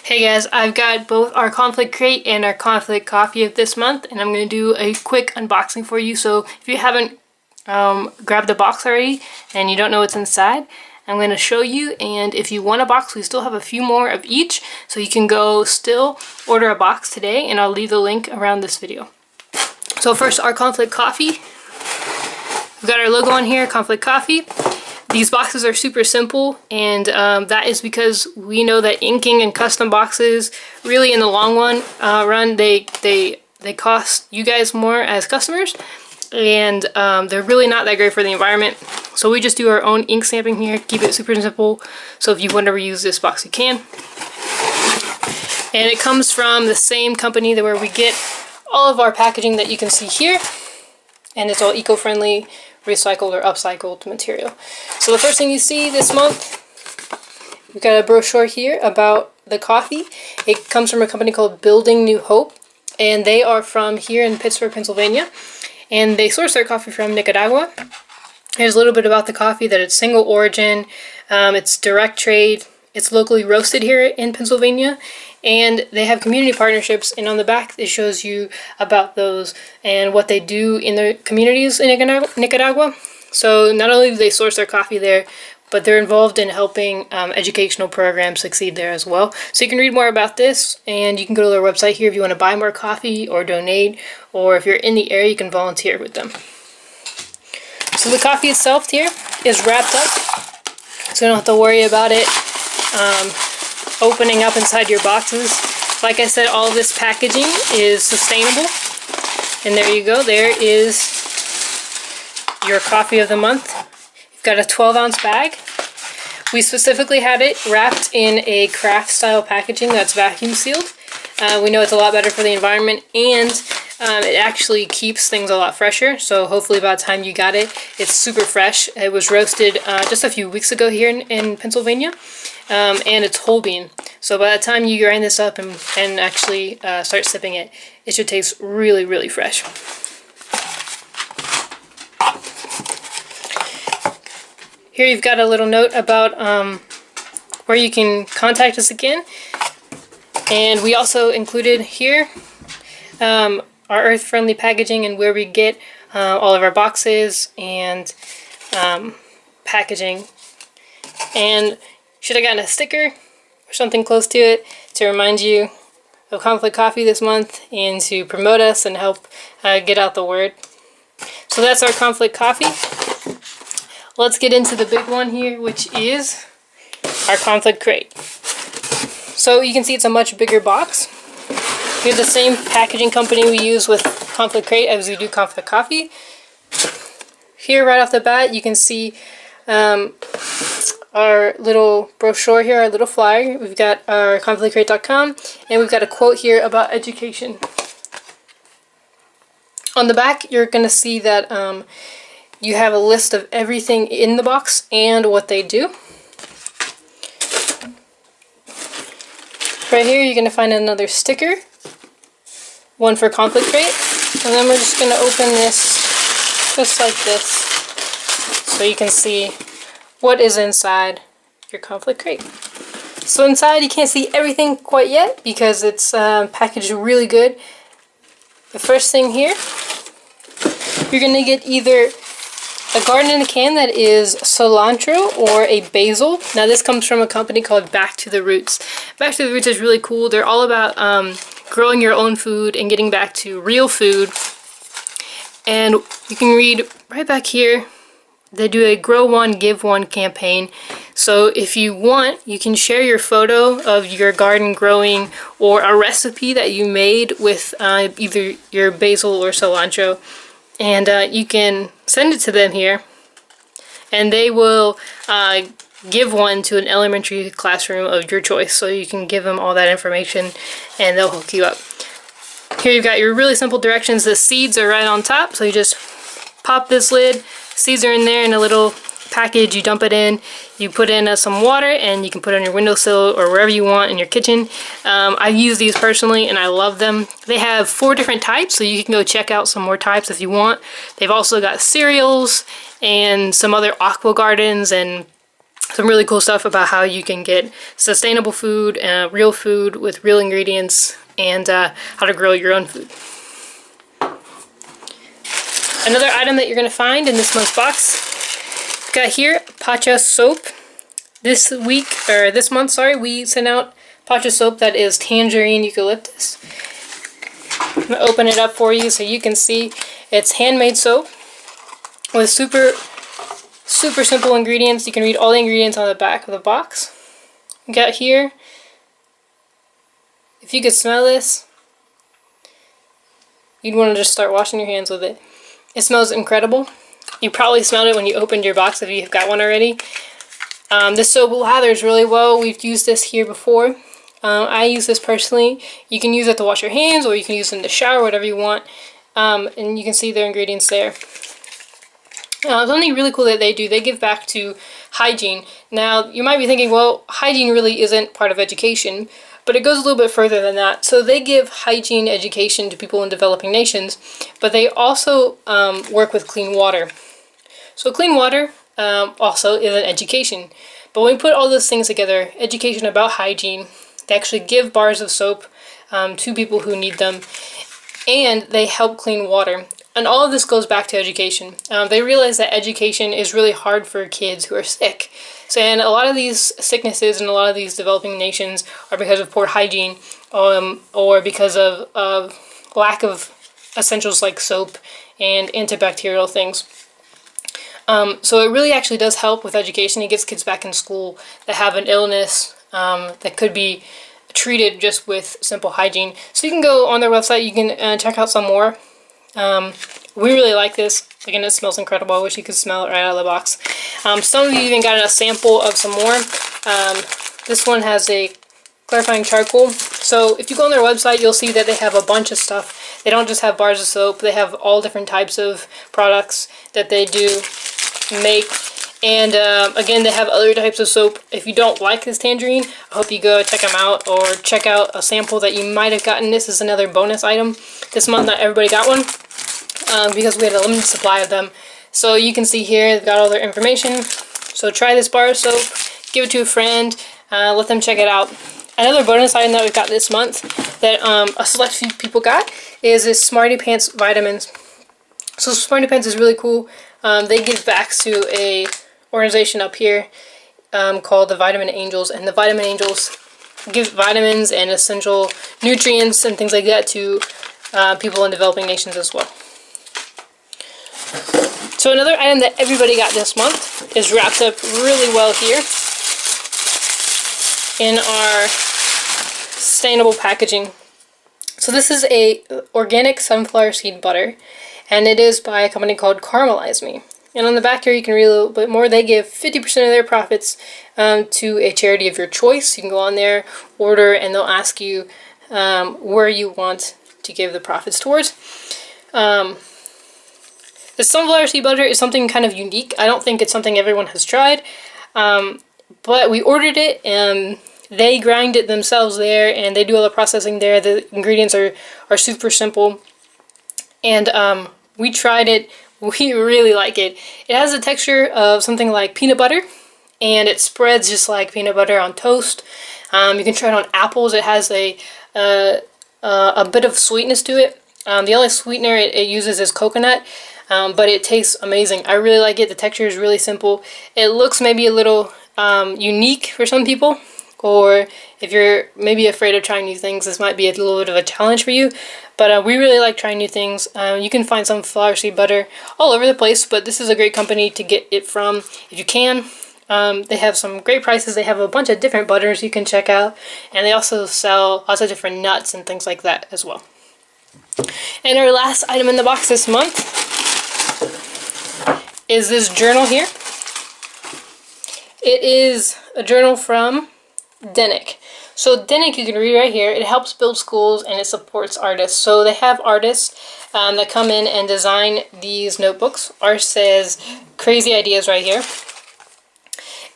Hey guys, I've got both our Coflict crate and our Coflict coffee of this month, and I'm going to do a quick unboxing for you. So if you haven't grabbed the box already and you don't know what's inside, I'm going to show you. And if you want a box, we still have a few more of each, so you can go still order a box today, and I'll leave the link around this video. So first, our Coflict coffee. We've got our logo on here, Coflict coffee. These boxes are super simple, and that is because we know that inking and custom boxes, really in the long run, they cost you guys more as customers, and they're really not that great for the environment. So we just do our own ink stamping here, keep it super simple, so if you want to reuse this box, you can. And it comes from the same company where we get all of our packaging that you can see here, and it's all eco-friendly, recycled or upcycled material. So the first thing you see this month, we've got a brochure here about the coffee. It comes from a company called Building New Hope, and they are from here in Pittsburgh, Pennsylvania, and they source their coffee from Nicaragua. There's a little bit about the coffee, that it's single origin, it's direct trade, it's locally roasted here in Pennsylvania, and they have community partnerships, and on the back it shows you about those and what they do in their communities in Nicaragua. So not only do they source their coffee there, but they're involved in helping educational programs succeed there as well. So you can read more about this, and you can go to their website here if you want to buy more coffee or donate, or if you're in the area, you can volunteer with them. So the coffee itself here is wrapped up, so you don't have to worry about it opening up inside your boxes. Like I said, all of this packaging is sustainable. And there you go, there is your coffee of the month. You've got a 12-ounce bag. We specifically had it wrapped in a craft style packaging that's vacuum sealed. We know it's a lot better for the environment, and it actually keeps things a lot fresher. So hopefully by the time you got it, it's super fresh. It was roasted just a few weeks ago here in Pennsylvania. And it's whole bean. So by the time you grind this up and actually start sipping it, it should taste really, really fresh. Here you've got a little note about where you can contact us again. And we also included here our earth-friendly packaging and where we get all of our boxes and packaging. And should have gotten a sticker or something close to it to remind you of Coflict Coffee this month and to promote us and help get out the word. So that's our Coflict Coffee. Let's get into the big one here, which is our Coflict crate. So you can see it's a much bigger box. We have the same packaging company we use with Coflict crate as we do Coflict Coffee. Here right off the bat you can see our little brochure here, our little flyer. We've got our coflictcrate.com, and we've got a quote here about education. On the back, you're going to see that you have a list of everything in the box and what they do. Right here, you're going to find another sticker, one for Coflict Crate, and then we're just going to open this just like this, so you can see what is inside your Coflict crate. So inside you can't see everything quite yet because it's packaged really good. The first thing here, you're going to get either a garden in a can that is cilantro or a basil. Now this comes from a company called Back to the Roots. Back to the Roots is really cool. They're all about growing your own food and getting back to real food. And you can read right back here, they do a Grow One, Give One campaign. So if you want, you can share your photo of your garden growing or a recipe that you made with either your basil or cilantro. And you can send it to them here. And they will give one to an elementary classroom of your choice. So you can give them all that information and they'll hook you up. Here you've got your really simple directions. The seeds are right on top. So you just pop this lid. Seeds are in there in a little package. You dump it in, you put in some water, and you can put it on your windowsill or wherever you want in your kitchen. I've used these personally and I love them. They have 4 different types, so you can go check out some more types if you want. They've also got cereals and some other aqua gardens and some really cool stuff about how you can get sustainable food, real food with real ingredients, and how to grow your own food. Another item that you're going to find in this month's box, we've got here Pacha soap. This month, we sent out Pacha soap that is tangerine eucalyptus. I'm going to open it up for you so you can see. It's handmade soap with super simple ingredients. You can read all the ingredients on the back of the box. We got here, if you could smell this, you'd want to just start washing your hands with it. It smells incredible. You probably smelled it when you opened your box if you've got one already. This soap lathers really well. We've used this here before. I use this personally. You can use it to wash your hands, or you can use it in the shower, whatever you want. And you can see their ingredients there. Something really cool that they do, they give back to hygiene. Now, you might be thinking, well, hygiene really isn't part of education, but it goes a little bit further than that. So they give hygiene education to people in developing nations, but they also work with clean water. So clean water also is an education. But when we put all those things together, education about hygiene, they actually give bars of soap to people who need them, and they help clean water. And all of this goes back to education. They realize that education is really hard for kids who are sick. So, and a lot of these sicknesses in a lot of these developing nations are because of poor hygiene, or because of lack of essentials like soap and antibacterial things. So it really actually does help with education. It gets kids back in school that have an illness that could be treated just with simple hygiene. So you can go on their website, you can check out some more. We really like this. Again, it smells incredible. I wish you could smell it right out of the box. Some of you even got a sample of some more. This one has a clarifying charcoal. So if you go on their website, you'll see that they have a bunch of stuff. They don't just have bars of soap. They have all different types of products that they do make. And again, they have other types of soap. If you don't like this tangerine, I hope you go check them out, or check out a sample that you might have gotten. This is another bonus item. This month, not everybody got one because we had a limited supply of them. So you can see here, they've got all their information. So try this bar of soap, give it to a friend, let them check it out. Another bonus item that we've got this month that a select few people got is this Smarty Pants vitamins. So Smarty Pants is really cool. They give back to a organization up here called the Vitamin Angels, and the Vitamin Angels give vitamins and essential nutrients and things like that to people in developing nations as well. So another item that everybody got this month is wrapped up really well here in our sustainable packaging. So this is a organic sunflower seed butter, and it is by a company called Caramelize Me. And on the back here you can read a little bit more. They give 50% of their profits to a charity of your choice. You can go on there, order, and they'll ask you where you want to give the profits towards. The sunflower seed butter is something kind of unique. I don't think it's something everyone has tried, but we ordered it, and they grind it themselves there, and they do all the processing there. The ingredients are super simple, and we tried it. We really like it. It has the texture of something like peanut butter, and it spreads just like peanut butter on toast. You can try it on apples. It has a bit of sweetness to it. The only sweetener it uses is coconut, but it tastes amazing. I really like it. The texture is really simple. It looks maybe a little unique for some people, or if you're maybe afraid of trying new things, this might be a little bit of a challenge for you. But we really like trying new things. You can find sunflower seed butter all over the place, but this is a great company to get it from if you can. They have some great prices. They have a bunch of different butters you can check out, and they also sell lots of different nuts and things like that as well. And our last item in the box this month is this journal here. It is a journal from Denick. So Denick, you can read right here, it helps build schools and it supports artists. So they have artists that come in and design these notebooks. Ours says crazy ideas right here.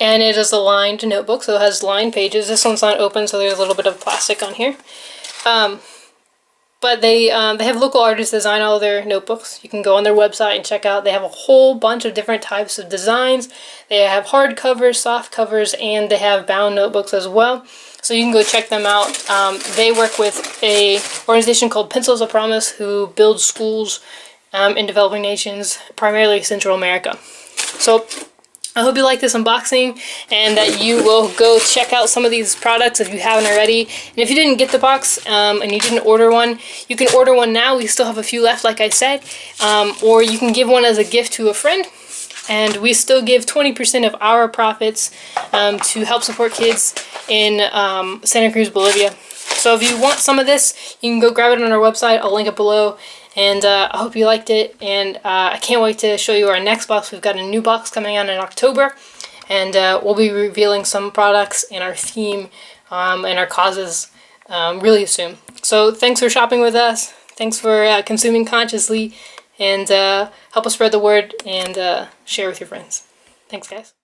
And it is a lined notebook, so it has lined pages. This one's not open, so there's a little bit of plastic on here. But we really like this. It has a texture of something like peanut butter, and it spreads just like peanut butter on toast. You can try it on apples. It has a But they have local artists design all their notebooks. You can go on their website and check out. They have a whole bunch of different types of designs. They have hard covers, soft covers, and they have bound notebooks as well. So you can go check them out. They work with a organization called Pencils of Promise, who builds schools in developing nations, primarily Central America. So I hope you like this unboxing and that you will go check out some of these products if you haven't already. And if you didn't get the box and you didn't order one, you can order one now. We still have a few left, like I said. Or you can give one as a gift to a friend. And we still give 20% of our profits to help support kids in Santa Cruz, Bolivia. So if you want some of this, you can go grab it on our website. I'll link it below. And I hope you liked it, and I can't wait to show you our next box. We've got a new box coming out in October, and we'll be revealing some products and our theme and our causes really soon. So thanks for shopping with us. Thanks for consuming consciously, and help us spread the word and share with your friends. Thanks, guys.